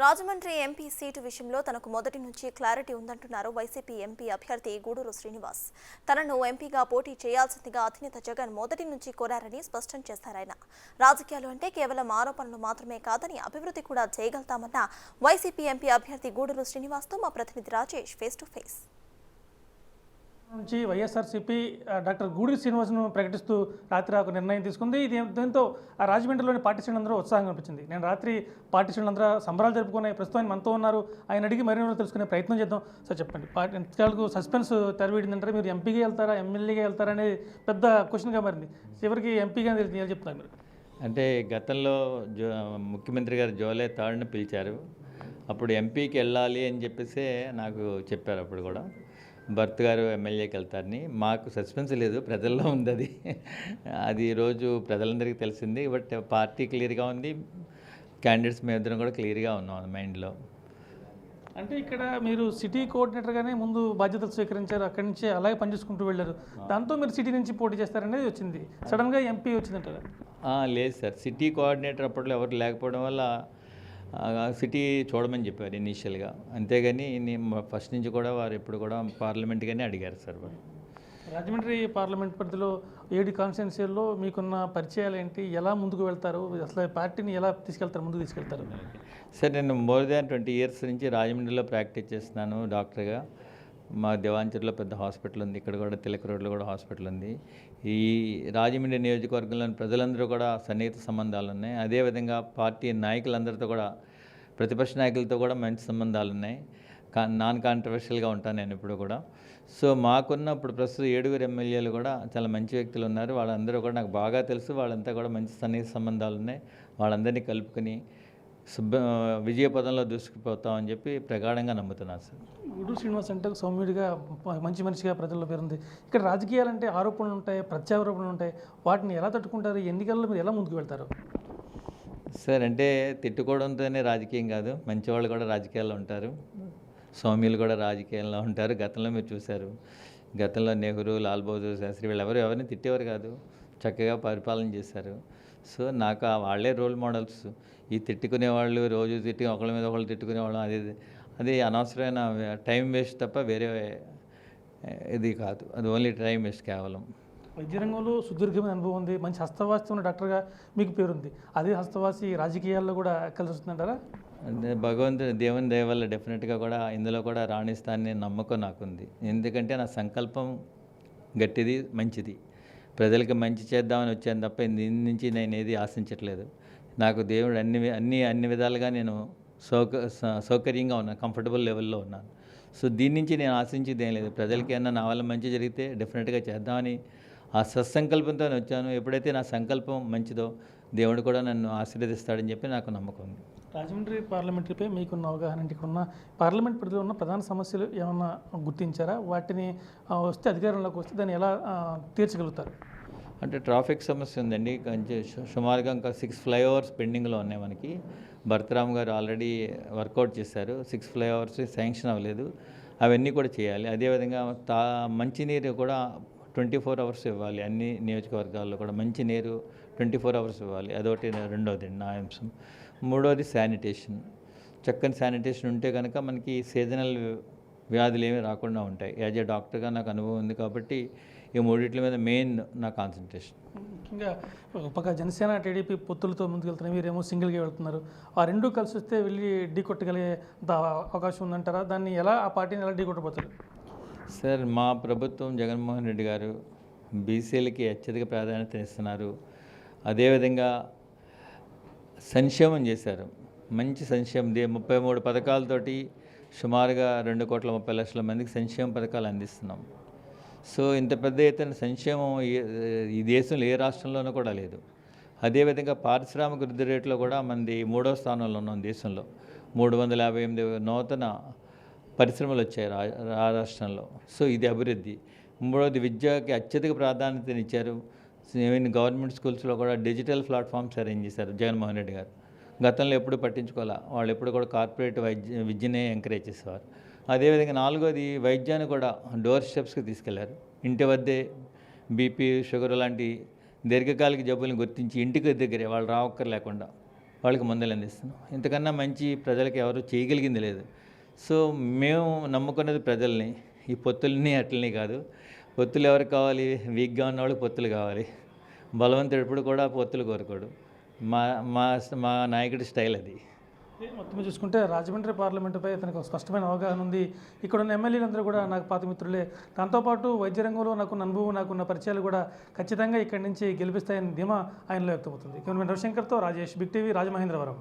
Rajahmundry MP seat విషయంలో తనకు మొదటి నుంచి క్లారిటీ ఉందంటున్నారు వైసీపీ ఎంపీ అభ్యర్థి గూడూరు శ్రీనివాస్. తనను ఎంపీగా పోటీ చేయాల్సిందిగా అధినేత జగన్ మొదటి నుంచి కోరారని స్పష్టం చేశారాయన. రాజకీయాలు అంటే కేవలం ఆరోపణలు మాత్రమే కాదని అభివృద్ధి కూడా చేయగలుగుతామన్న వైసీపీ ఎంపీ అభ్యర్థి గూడూరు శ్రీనివాస్తో మా ప్రతినిధి రాజేష్ ఫేస్ టు ఫేస్. నుంచి వైఎస్ఆర్సీపీ డాక్టర్ గూడూరు శ్రీనివాస్ను ప్రకటిస్తూ రాత్రి ఒక నిర్ణయం తీసుకుంది. దీంతో రాజమండ్రిలోని పార్టీ శ్రేణులందరూ ఉత్సాహంగా అనిపించింది. నేను రాత్రి పార్టీ శ్రేణులందరూ సంబరాలు జరుపుకునే ప్రస్తుతం మనతో ఉన్నారు. ఆయన అడిగి మరిన్ని తెలుసుకునే ప్రయత్నం చేద్దాం. సార్ చెప్పండి, పార్టీ ఎంతకాలకు సస్పెన్స్ తెరవేడిందంటారా? మీరు ఎంపీగా వెళ్తారా, ఎమ్మెల్యేగా వెళ్తారా అనేది పెద్ద క్వశ్చన్గా మారింది. చివరికి ఎంపీగా చెప్తున్నారు మీరు. అంటే గతంలో ముఖ్యమంత్రి గారు జూలై 3న పిలిచారు. అప్పుడు ఎంపీకి వెళ్ళాలి అని చెప్పేసి నాకు చెప్పారు. అప్పుడు కూడా భర్త గారు ఎమ్మెల్యేకి వెళ్తారని. మాకు సస్పెన్స్ లేదు, ప్రజల్లో ఉంది అది. అది ఈరోజు ప్రజలందరికీ తెలిసింది. బట్ పార్టీ క్లియర్గా ఉంది, క్యాండిడేట్స్ మేమిద్దరం కూడా క్లియర్గా ఉన్నాం మైండ్లో. అంటే ఇక్కడ మీరు సిటీ కోఆర్డినేటర్గానే ముందు బాధ్యతలు స్వీకరించారు, అక్కడి నుంచి అలాగే పనిచేసుకుంటూ వెళ్ళారు. దాంతో మీరు సిటీ నుంచి పోటీ చేస్తారనేది వచ్చింది. సడన్గా ఎంపీ వచ్చిందంటారా? లేదు సార్, సిటీ కోఆర్డినేటర్ అప్పట్లో ఎవరు లేకపోవడం వల్ల సిటీ చూడమని చెప్పారు ఇనీషియల్గా. అంతేగాని ఫస్ట్ నుంచి కూడా వారు ఎప్పుడు కూడా పార్లమెంట్గానే అడిగారు సార్. వారు రాజమండ్రి పార్లమెంట్ పరిధిలో 7 కాన్స్టిట్యున్సీల్లో మీకున్న పరిచయాలు ఏంటి, ఎలా ముందుకు వెళ్తారు, అసలు పార్టీని ఎలా ముందుకు తీసుకెళ్తారు? సార్, నేను మోర్ దాన్ 20 years నుంచి రాజమండ్రిలో ప్రాక్టీస్ చేస్తున్నాను డాక్టర్గా. మా దేవాంచర్లో పెద్ద హాస్పిటల్ ఉంది, ఇక్కడ కూడా తిలక్ రోడ్లో కూడా హాస్పిటల్ ఉంది. ఈ రాజమండ్రి నియోజకవర్గంలోని ప్రజలందరూ కూడా సన్నిహిత సంబంధాలు ఉన్నాయి. అదేవిధంగా పార్టీ నాయకులందరితో కూడా, ప్రతిపక్ష నాయకులతో కూడా మంచి సంబంధాలు ఉన్నాయి. నాన్ కాంట్రవర్షియల్గా ఉంటాను నేను ఇప్పుడు కూడా. సో మాకున్న ఇప్పుడు ప్రస్తుతం 7 ఎమ్మెల్యేలు కూడా చాలా మంచి వ్యక్తులు ఉన్నారు. వాళ్ళందరూ కూడా నాకు బాగా తెలుసు. వాళ్ళంతా కూడా మంచి సన్నిహిత సంబంధాలు ఉన్నాయి. వాళ్ళందరినీ కలుపుకొని విజయ పదంలో దూసుకుపోతామని చెప్పి ప్రగాఢంగా నమ్ముతున్నాను సార్. గూడూరు శ్రీనివాస్ అంటే సౌమ్యుడిగా, మంచి మనిషిగా ప్రజల్లో పేరుంది. ఇక్కడ రాజకీయాలంటే ఆరోపణలు ఉంటాయి, ప్రత్యారోపణలు ఉంటాయి. వాటిని ఎలా తట్టుకుంటారు? ఎన్నికల్లో మీరు ఎలా ముందుకు వెళ్తారు? సార్, అంటే తిట్టుకోవడంతోనే రాజకీయం కాదు, మంచివాళ్ళు కూడా రాజకీయాల్లో ఉంటారు, సౌమ్యులు కూడా రాజకీయాల్లో ఉంటారు. గతంలో మీరు చూశారు, గతంలో నెహ్రూ, లాల్ బహదూర్ శాస్త్రి వీళ్ళు ఎవరిని తిట్టేవారు కాదు, చక్కగా పరిపాలన చేశారు. సో నాకు వాళ్ళే రోల్ మోడల్స్. ఈ తిట్టుకునే వాళ్ళు, రోజు ఒకళ్ళ మీద ఒకళ్ళు తిట్టుకునేవాళ్ళం, అది అనవసరమైన టైం వేస్ట్ తప్ప వేరే ఇది కాదు. అది ఓన్లీ టైం వేస్ట్ కేవలం. వైద్య రంగంలో సుదీర్ఘమైన అనుభవం ఉంది, మంచి హస్తవాసి ఉన్న డాక్టర్గా మీకు పేరుంది. అదే హస్తవాసి రాజకీయాల్లో కూడా కలిసి వస్తుందంటారా? అంటే దేవుని దయ వల్ల డెఫినెట్గా కూడా ఇందులో కూడా రాణిస్తానని నమ్మకం నాకుంది. ఎందుకంటే నా సంకల్పం గట్టిది, మంచిది. ప్రజలకి మంచి చేద్దామని వచ్చాను తప్ప దీని నుంచి నేను ఏది ఆశించట్లేదు. నాకు దేవుడు అన్ని విధాలుగా నేను సౌకర్యంగా ఉన్నాను, కంఫర్టబుల్ లెవెల్లో ఉన్నాను. సో దీని నుంచి నేను ఆశించేది ఏం లేదు. ప్రజలకి ఏమన్నా నా వల్ల మంచి జరిగితే డెఫినెట్గా చేద్దామని ఆ సత్సంకల్పంతో వచ్చాను. ఎప్పుడైతే నా సంకల్పం మంచిదో దేవుడు కూడా నన్ను ఆశీర్వదిస్తాడని చెప్పి నాకు నమ్మకం ఉంది. రాజమండ్రి పార్లమెంటరీపై మీకున్న అవగాహన ఏంటి? ఇక్కడ ఉన్న పార్లమెంట్ పరిధిలో ఉన్న ప్రధాన సమస్యలు ఏమన్నా గుర్తించారా? వాటిని వస్తే అధికారంలోకి వస్తే దాన్ని ఎలా తీర్చగలుగుతారు? అంటే ట్రాఫిక్ సమస్య ఉందండి. కొంచెం సుమారుగా ఇంకా 6 ఫ్లైఓవర్స్ పెండింగ్లో ఉన్నాయి మనకి. భరతరామ్ గారు ఆల్రెడీ వర్కౌట్ చేశారు. 6 ఫ్లైఓవర్స్ శాంక్షన్ అవ్వలేదు, అవన్నీ కూడా చేయాలి. అదేవిధంగా మంచినీరు కూడా 24 hours ఇవ్వాలి. అన్ని నియోజకవర్గాల్లో కూడా మంచినీరు 24 hours ఇవ్వాలి. అదొకటి. రెండోది నా అంశం. మూడోది శానిటేషన్. చక్కని శానిటేషన్ ఉంటే కనుక మనకి సీజనల్ వ్యాధులు ఏమీ రాకుండా ఉంటాయి. యాజ్ ఏ డాక్టర్గా నాకు అనుభవం ఉంది కాబట్టి ఈ మూడింటి మీద మెయిన్ నా కాన్సన్ట్రేషన్. ముఖ్యంగా ఒక జనసేన, టీడీపీ పొత్తులతో ముందుకెళ్తున్నారు, మీరేమో సింగిల్గా వెళ్తున్నారు. ఆ రెండు కలిసి వస్తే వెళ్ళి ఢీ కొట్టగలిగే అవకాశం ఉందంటారా? దాన్ని ఆ పార్టీని ఎలా ఢీ కొట్టబోతారు? సార్, మా ప్రభుత్వం జగన్మోహన్ రెడ్డి గారు బీసీలకి అత్యధిక ప్రాధాన్యత ఇస్తున్నారు. అదేవిధంగా సంక్షేమం చేశారు, మంచి సంక్షేమం. 33 పథకాలతోటి సుమారుగా 2,30,00,000 మందికి సంక్షేమ పథకాలు అందిస్తున్నాం. సో ఇంత పెద్ద ఎత్తున సంక్షేమం ఈ దేశంలో ఏ రాష్ట్రంలోనూ కూడా లేదు. అదేవిధంగా పారిశ్రామిక వృద్ధి రేట్లో కూడా మనది 3వ స్థానంలో ఉన్నాం దేశంలో. 358 నూతన పరిశ్రమలు వచ్చాయి ఆ రాష్ట్రంలో. సో ఇది అభివృద్ధి. మూడవది విద్యకి అత్యధిక ప్రాధాన్యతనిచ్చారు. ఈవెన్ గవర్నమెంట్ స్కూల్స్లో కూడా డిజిటల్ ప్లాట్ఫామ్స్ అరేంజ్ చేశారు జగన్మోహన్ రెడ్డి గారు. గతంలో ఎప్పుడు పట్టించుకోవాలా, వాళ్ళు ఎప్పుడు కూడా కార్పొరేట్ విద్యనే ఎంకరేజ్ చేసేవారు. అదేవిధంగా నాలుగోది వైద్యాన్ని కూడా డోర్ స్టెప్స్కి తీసుకెళ్లారు. ఇంటి వద్దే బీపీ, షుగర్ లాంటి దీర్ఘకాలిక జబ్బులను గుర్తించి ఇంటికి దగ్గరే వాళ్ళు రావక్కర్ లేకుండా వాళ్ళకి మందులు అందిస్తున్నాం. ఇంతకన్నా మంచి ప్రజలకు ఎవరు చేయగలిగింది లేదు. సో మేము నమ్ముకున్నది ప్రజల్ని, ఈ పొత్తుల్ని అట్లని కాదు. పొత్తులు ఎవరికి కావాలి? వీక్గా ఉన్న వాళ్ళకి పొత్తులు కావాలి. బలవంతుడు ఎప్పుడు కూడా పొత్తులు కోరుకోడు. మా మా మా నాయకుడి స్టైల్ అది. మొత్తం చూసుకుంటే రాజమండ్రి పార్లమెంటుపై తనకు ఒక స్పష్టమైన అవగాహన ఉంది. ఇక్కడ ఉన్న ఎమ్మెల్యేలందరూ కూడా నాకు పాత మిత్రులే. దాంతోపాటు వైద్య రంగంలో నాకున్న అనుభవం, నాకున్న పరిచయాలు కూడా ఖచ్చితంగా ఇక్కడి నుంచి గెలిపిస్తాయని ధీమా ఆయనలో వ్యక్తమవుతుంది. కెమెరామెన్ రవిశంకర్తో రాజేష్, బిగ్ టీవీ, రాజమహేంద్రవరం.